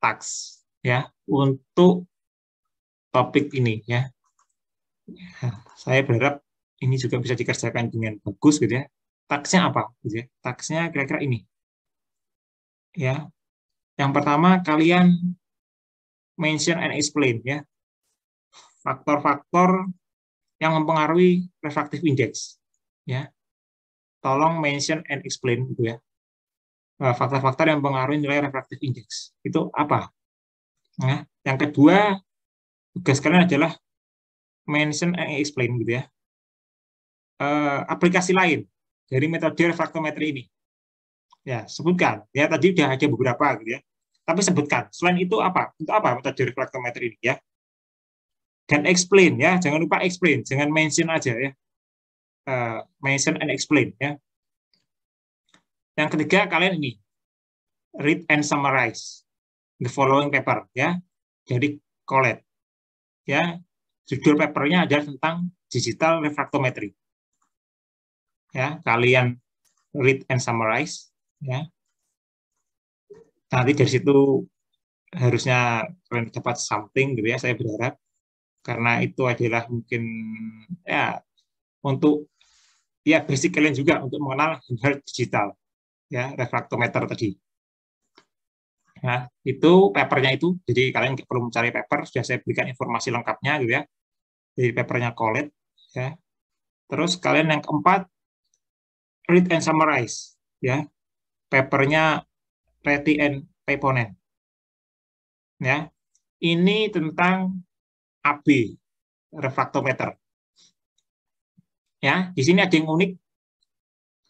task ya untuk topik ini ya. Saya berharap ini juga bisa dikerjakan dengan bagus gitu ya. Tasknya apa gitu ya? Tasknya kira-kira ini. Ya. Yang pertama kalian mention and explain ya. Faktor-faktor yang mempengaruhi refractive index ya. Tolong mention and explain gitu ya. Faktor-faktor yang mempengaruhi nilai refractive index. Itu apa? Nah, yang kedua, tugas kalian adalah mention and explain gitu ya. Aplikasi lain dari metode refraktometri ini. Ya, sebutkan. Ya, tadi sudah ada beberapa gitu ya. Tapi sebutkan. Selain itu apa? Untuk apa metode refraktometri ini ya? Dan explain ya, jangan lupa explain, jangan mention aja ya. Mention and explain ya. Yang ketiga kalian ini read and summarize the following paper ya. Jadi collate ya. Judul papernya adalah tentang digital refraktometri. Ya, kalian read and summarize ya. Nanti dari situ harusnya kalian dapat something gitu ya, saya berharap. Karena itu adalah mungkin ya untuk ya basic kalian juga untuk mengenal hal digital ya, refraktometer tadi. Nah, itu papernya itu. Jadi kalian perlu mencari paper, sudah saya berikan informasi lengkapnya gitu ya. Jadi papernya collate ya. Terus kalian yang keempat read and summarize ya. Papernya Reti and Peponen. Ya. Ini tentang AB refraktometer. Ya, di sini ada yang unik.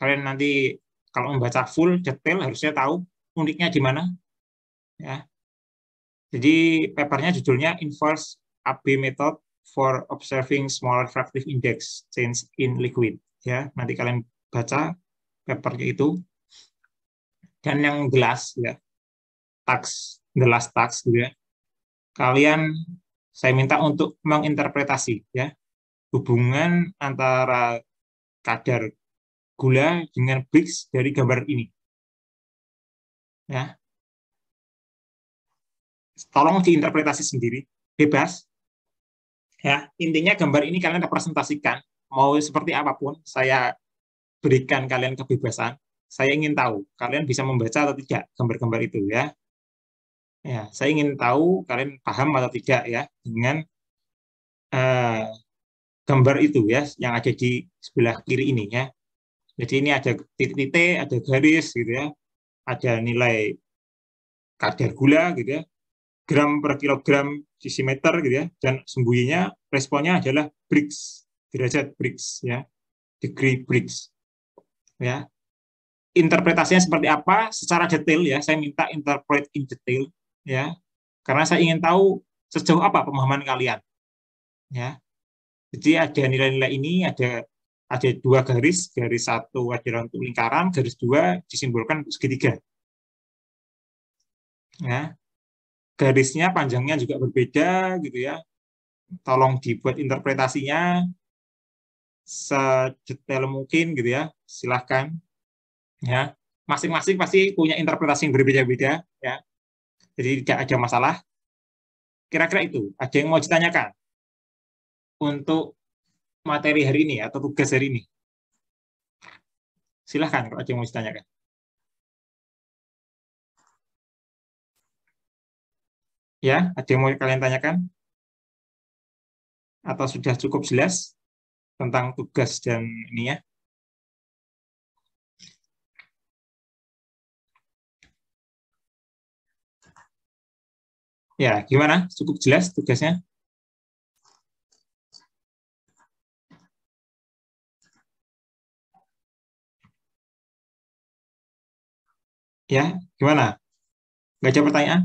Kalian nanti kalau membaca full detail harusnya tahu uniknya di mana. Ya. Jadi papernya judulnya Inverse AB Method for Observing Small Refractive Index Change in Liquid. Ya, nanti kalian baca papernya itu. Dan yang jelas ya, the last task gitu ya. Kalian saya minta untuk menginterpretasi ya hubungan antara kadar gula dengan Brix dari gambar ini. Ya. Tolong diinterpretasi sendiri, bebas. Ya, intinya gambar ini kalian representasikan mau seperti apapun, saya berikan kalian kebebasan. Saya ingin tahu kalian bisa membaca atau tidak gambar-gambar itu ya. Ya, saya ingin tahu kalian paham atau tidak ya dengan gambar itu ya yang ada di sebelah kiri ini ya. Jadi ini ada titik-titik, ada garis gitu ya, ada nilai kadar gula gitu ya, gram per kilogram desimeter gitu ya, dan sembunyinya responnya adalah Brix, derajat Brix ya, degree Brix ya. Interpretasinya seperti apa secara detail ya, saya minta interpret in detail ya, karena saya ingin tahu sejauh apa pemahaman kalian ya. Jadi ada nilai-nilai ini, ada ada 2 garis, garis 1 adalah untuk lingkaran, garis 2 disimbolkan untuk segitiga. Ya. Garisnya panjangnya juga berbeda gitu ya. Tolong dibuat interpretasinya sedetail mungkin gitu ya. Silahkan. Ya. Masing-masing pasti punya interpretasi yang berbeda-beda ya. Jadi tidak ada masalah. Kira-kira itu, ada yang mau ditanyakan untuk materi hari ini atau tugas hari ini? Silahkan kalau ada yang mau ditanyakan. Ya, ada yang mau kalian tanyakan? Atau sudah cukup jelas tentang tugas dan ini ya? Ya, gimana? Cukup jelas tugasnya? Ya, gimana? Nggak ada pertanyaan?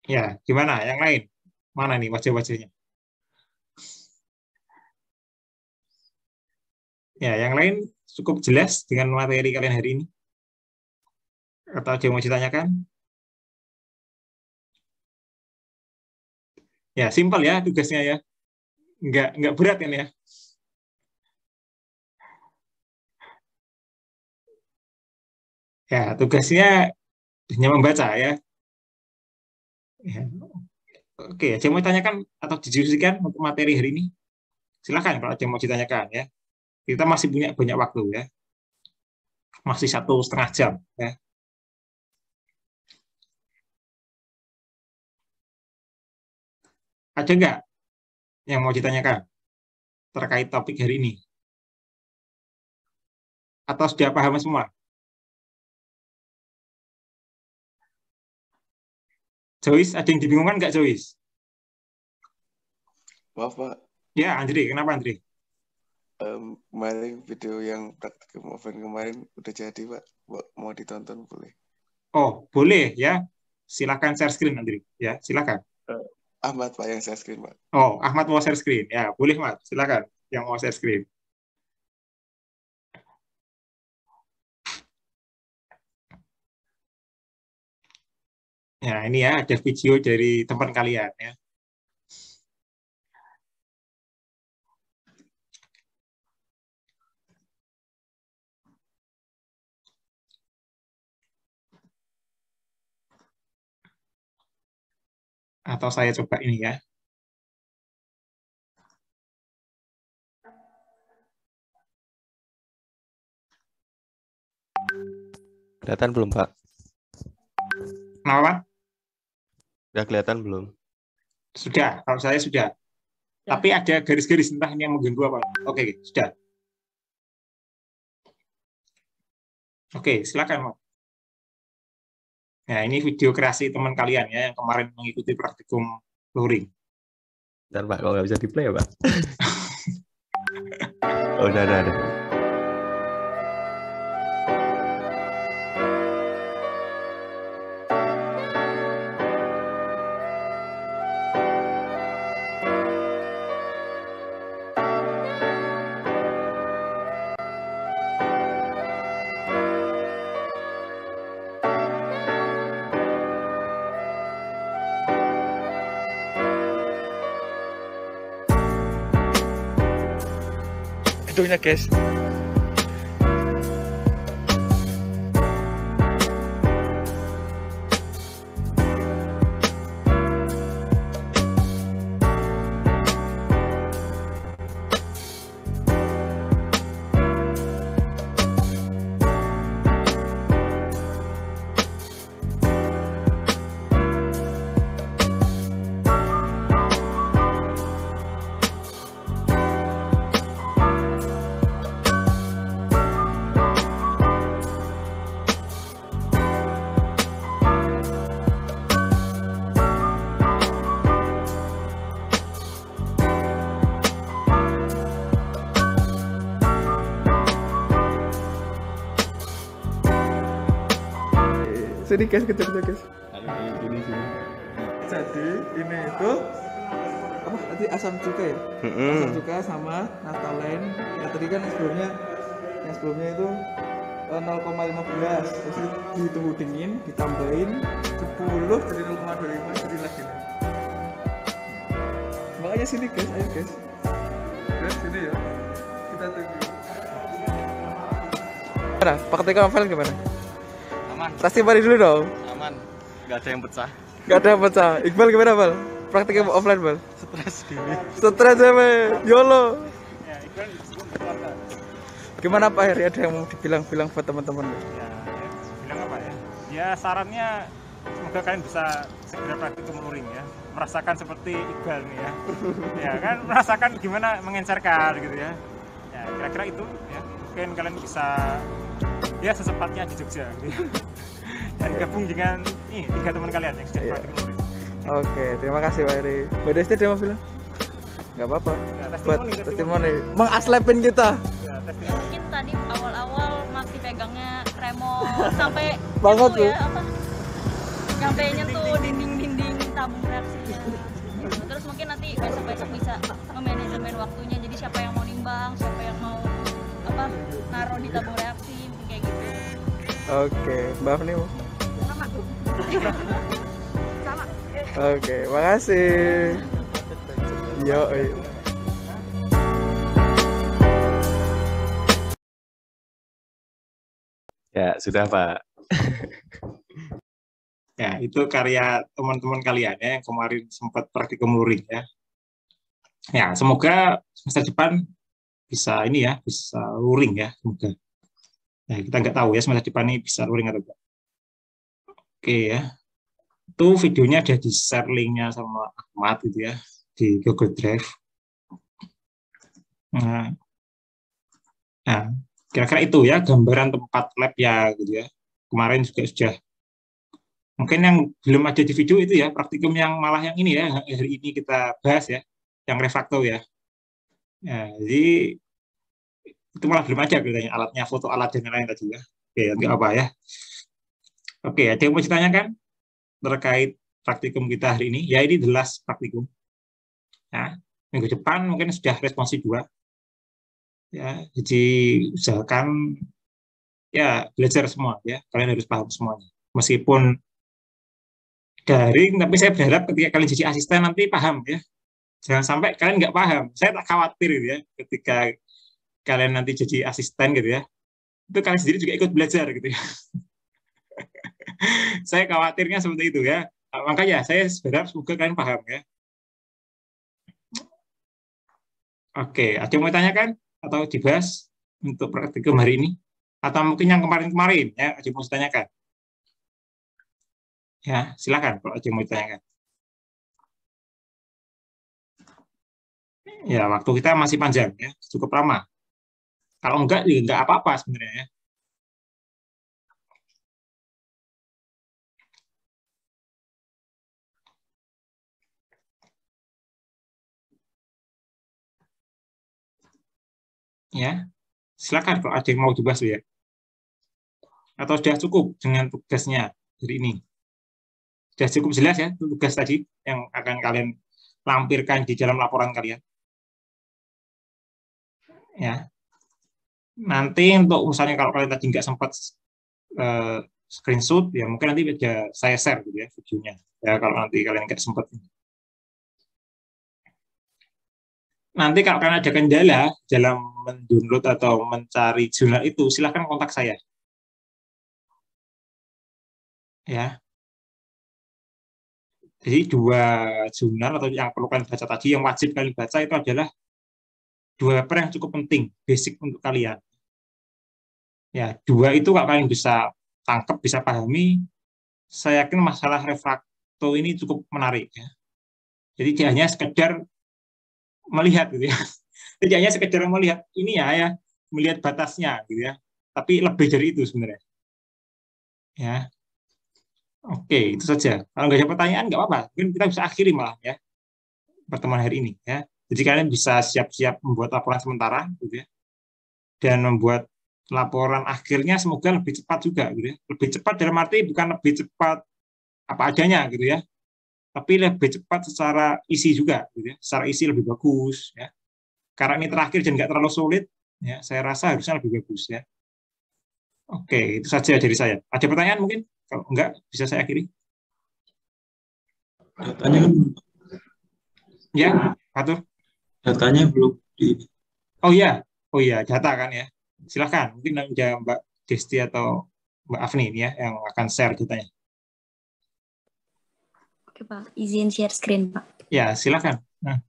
Ya, gimana? Yang lain? Mana nih wajah-wajahnya? Ya, yang lain cukup jelas dengan materi kalian hari ini? Atau ada yang mau ditanyakan? Ya, simpel ya tugasnya ya. Nggak berat ini ya. Ya, tugasnya hanya membaca ya. Ya. Oke, ada yang mau ditanyakan atau didiskusikan untuk materi hari ini? Silakan kalau ada yang mau ditanyakan ya. Kita masih punya banyak waktu ya. Masih 1,5 jam ya. Ada nggak yang mau ditanyakan terkait topik hari ini? Atau sudah paham semua? Joyce, ada yang dibingungkan nggak Joyce? Maaf Pak, Ya, Andre, kenapa Andre? kemarin video yang praktikum offline kemarin udah jadi Pak, mau ditonton boleh? Oh, boleh ya. Silakan share screen Andre. Ya, silakan. Ahmad Pak yang share screen Pak. Oh, Ahmad mau share screen. Ya, boleh Mas. Silakan yang mau share screen. Ya, ini ya ada video dari teman kalian ya. Atau saya coba ini ya. Kelihatan belum, Pak? Kenapa, Pak? Udah kelihatan belum? Sudah, kalau saya sudah. Tapi ada garis-garis, entah ini yang mengganggu apa. Oke, sudah. Oke, silakan, Pak. Nah, ini video kreasi teman kalian ya, yang kemarin mengikuti praktikum luring. Bentar, Pak, kalau nggak bisa di-play ya, Pak? Oh, udah. Itunya, guys. Sini guys, kejar guys. Sini. Jadi ini itu apa tadi asam cuka ya? Asam cuka sama naftalen. Yang tadi kan yang sebelumnya itu 0,15 terus ditunggu dingin ditambahin 10 jadi 0,25 jadi lagi. Makanya sini guys, ayo guys. Guys sini ya. Kita tunggu. Gimana? Praktikum offline gimana? Aman. Testimoni dulu dong. Aman. Gak ada yang pecah. Gak ada yang pecah. Iqbal gimana, Bal? Praktikum offline, Bal? Stres gini. Stres ya, YOLO. Gimana Pak Heri? Ada yang mau dibilang-bilang buat teman-teman? Ya, bilang apa ya? Ya sarannya semoga kalian bisa segera praktikum luring ya. Merasakan seperti Iqbal nih ya. Ya kan merasakan gimana mengencerkan gitu ya. Ya kira-kira itu ya. Mungkin kalian bisa ya secepatnya di Jogja gitu. Dan gabung dengan 3 teman kalian yang sudah praktikum luring. Oke, terima kasih Pak Heri. Mbak Desti ada yang mau bilang? Gak apa-apa. Ya, Buat testimoni. Mengaslepin kita. Ya, Mungkin tadi awal-awal masih pegangnya remote sampai Banget nyentuh ya apa? Sampai nyentuh dinding-dinding tabung reaksinya. Gitu. Terus mungkin nanti besok-besok bisa memanajemen waktunya. Jadi siapa yang mau nimbang, siapa yang mau apa naruh di tabung reaksi, mungkin kayak gitu. Oke, Mbak Afni mau? Sama. Sama. Oke, makasih. Yo. Ya, sudah Pak. Ya, itu karya teman-teman kalian ya yang kemarin sempat praktikum luring ya. Ya, semoga semester depan bisa ini ya, bisa luring ya, semoga. Ya, kita nggak tahu ya semester depan ini bisa luring atau enggak. Oke ya. Itu videonya ada di share linknya sama Ahmad gitu ya di Google Drive. Nah, kira-kira itu ya gambaran tempat lab ya gitu ya. Kemarin juga sudah. Mungkin yang belum ada di video itu ya praktikum yang malah yang ini ya hari ini kita bahas ya, yang refrakto ya. Ya, jadi itu malah belum ada katanya alatnya, foto alat dan lain-lain tadi ya. Oke, enggak apa ya. Oke, ada yang mau ditanyakan terkait praktikum kita hari ini? Ya ini the last praktikum. Ya, minggu depan mungkin sudah responsif 2. Ya, jadi usahakan ya belajar semua ya. Kalian harus paham semuanya. Meskipun daring, tapi saya berharap ketika kalian jadi asisten nanti paham ya. Jangan sampai kalian nggak paham. Saya tak khawatir gitu ya ketika kalian nanti jadi asisten gitu ya. Itu kalian sendiri juga ikut belajar gitu ya. Saya khawatirnya seperti itu ya. Makanya saya berharap semoga kalian paham ya. Oke, ada yang mau tanyakan atau dibahas untuk praktikum hari ini? Atau mungkin yang kemarin-kemarin ya, ada yang mau ditanyakan? Ya, silakan kalau ada yang mau ditanyakan. Ya, waktu kita masih panjang ya, cukup lama. Kalau enggak, ya enggak apa-apa sebenarnya ya. Ya, silakan kalau ada yang mau dibahas ya. Atau sudah cukup dengan tugasnya hari ini? Sudah cukup jelas ya tugas tadi yang akan kalian lampirkan di dalam laporan kalian. Ya. Nanti untuk misalnya kalau kalian tadi nggak sempat screenshot, ya mungkin nanti saya share gitu ya videonya. Ya kalau nanti kalian nggak sempat. Nanti kalau kalian ada kendala dalam mendownload atau mencari jurnal itu, silahkan kontak saya. Ya. Jadi 2 jurnal atau yang perlu kalian baca tadi, yang wajib kalian baca itu adalah 2 paper yang cukup penting, basic untuk kalian. Ya, 2 itu kalau kalian bisa tangkap, bisa pahami, saya yakin masalah refrakto ini cukup menarik. Ya. Jadi dia hanya sekedar melihat gitu ya. Tidak hanya sekedar melihat ini ya, melihat batasnya gitu ya. Tapi lebih dari itu sebenarnya. Ya. Oke, itu saja. Kalau nggak ada pertanyaan nggak apa-apa. Mungkin kita bisa akhiri malah ya pertemuan hari ini ya. Jadi kalian bisa siap-siap membuat laporan sementara gitu ya. Dan membuat laporan akhirnya semoga lebih cepat juga gitu ya. Lebih cepat dalam arti bukan lebih cepat apa adanya gitu ya, tapi lebih cepat secara isi juga gitu ya. Secara isi lebih bagus ya. Karena ini terakhir dan nggak terlalu sulit ya, saya rasa harusnya lebih bagus ya. Oke, itu saja dari saya. Ada pertanyaan mungkin? Kalau enggak bisa saya akhiri. Datanya kan Ya, Fatur. datanya belum di. Oh iya, data kan ya. Silakan, mungkin ada Mbak Desti atau Mbak Afni ini ya yang akan share datanya. Oke Pak, izin share screen Pak. Ya, silakan. Nah.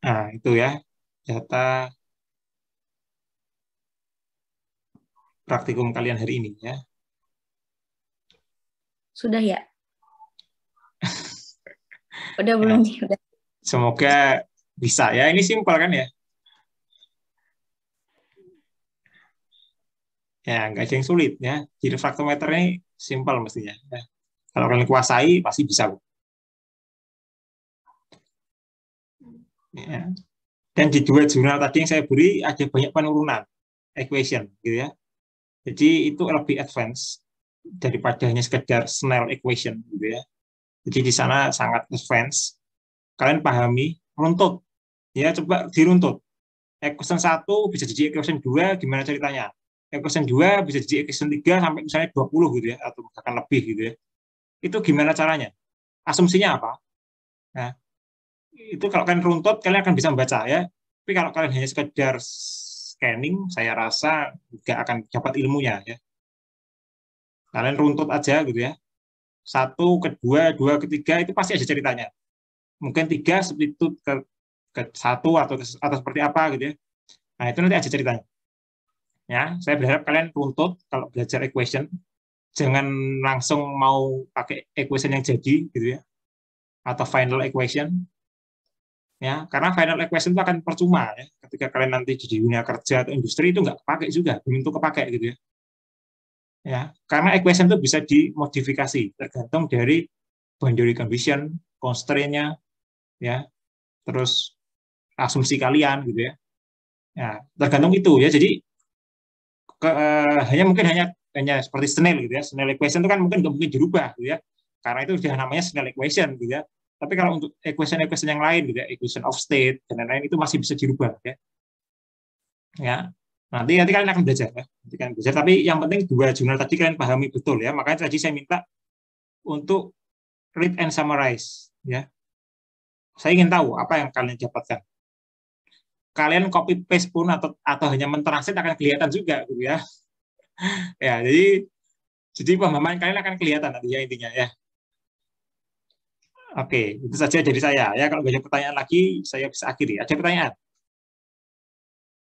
Nah, itu ya data praktikum kalian hari ini ya. Sudah ya? Udah belum nih? Udah. Semoga bisa ya. Ini simpel kan ya? Ya, nggak ada yang sulit ya. Di refraktometer ini simpel mestinya. Ya. Kalau kalian kuasai, pasti bisa. Ya. Dan di 2 jurnal tadi yang saya beri ada banyak penurunan equation, gitu ya. Jadi itu lebih advance daripada hanya sekedar Snell equation, gitu ya. Jadi di sana sangat advance. Kalian pahami, runtut. Ya, coba diruntut. Equation 1 bisa jadi equation 2, gimana ceritanya? Equation 2 bisa jadi equation 3 sampai misalnya 20 gitu ya, atau bahkan lebih gitu ya. Itu gimana caranya? Asumsinya apa? Nah, itu kalau kalian runtut, kalian akan bisa membaca ya. Tapi kalau kalian hanya sekedar scanning, saya rasa nggak akan dapat ilmunya ya. Kalian runtut aja gitu ya. 1, kedua, 2, ketiga itu pasti ada ceritanya. Mungkin 3 substitut ke 1 atau seperti apa gitu ya. Nah, itu nanti ada ceritanya. Ya, saya berharap kalian runtut kalau belajar equation, jangan langsung mau pakai equation yang jadi gitu ya. Atau final equation. Ya, karena final equation itu akan percuma ya. Ketika kalian nanti di dunia kerja atau industri itu nggak pakai juga, belum tentu kepake gitu ya. Ya, karena equation itu bisa dimodifikasi tergantung dari boundary condition, constraint-nya, ya, terus asumsi kalian gitu ya. Ya, tergantung itu ya. Jadi mungkin hanya seperti Snell gitu ya. Snell equation itu kan mungkin nggak mungkin dirubah gitu ya. Karena itu sudah namanya Snell equation gitu ya. Tapi kalau untuk equation yang lain gitu ya, equation of state dan lain-lain itu masih bisa dirubah ya. Ya. Nanti kalian akan belajar ya. Nanti kalian belajar, tapi yang penting 2 jurnal tadi kalian pahami betul ya. Makanya tadi saya minta untuk read and summarize ya. Saya ingin tahu apa yang kalian dapatkan. Kalian copy paste pun atau hanya mentranslate akan kelihatan juga gitu ya. Ya, jadi pemahaman kalian akan kelihatan nanti ya intinya ya. Oke, itu saja dari saya ya. Kalau banyak pertanyaan lagi, saya bisa akhiri. Ada pertanyaan?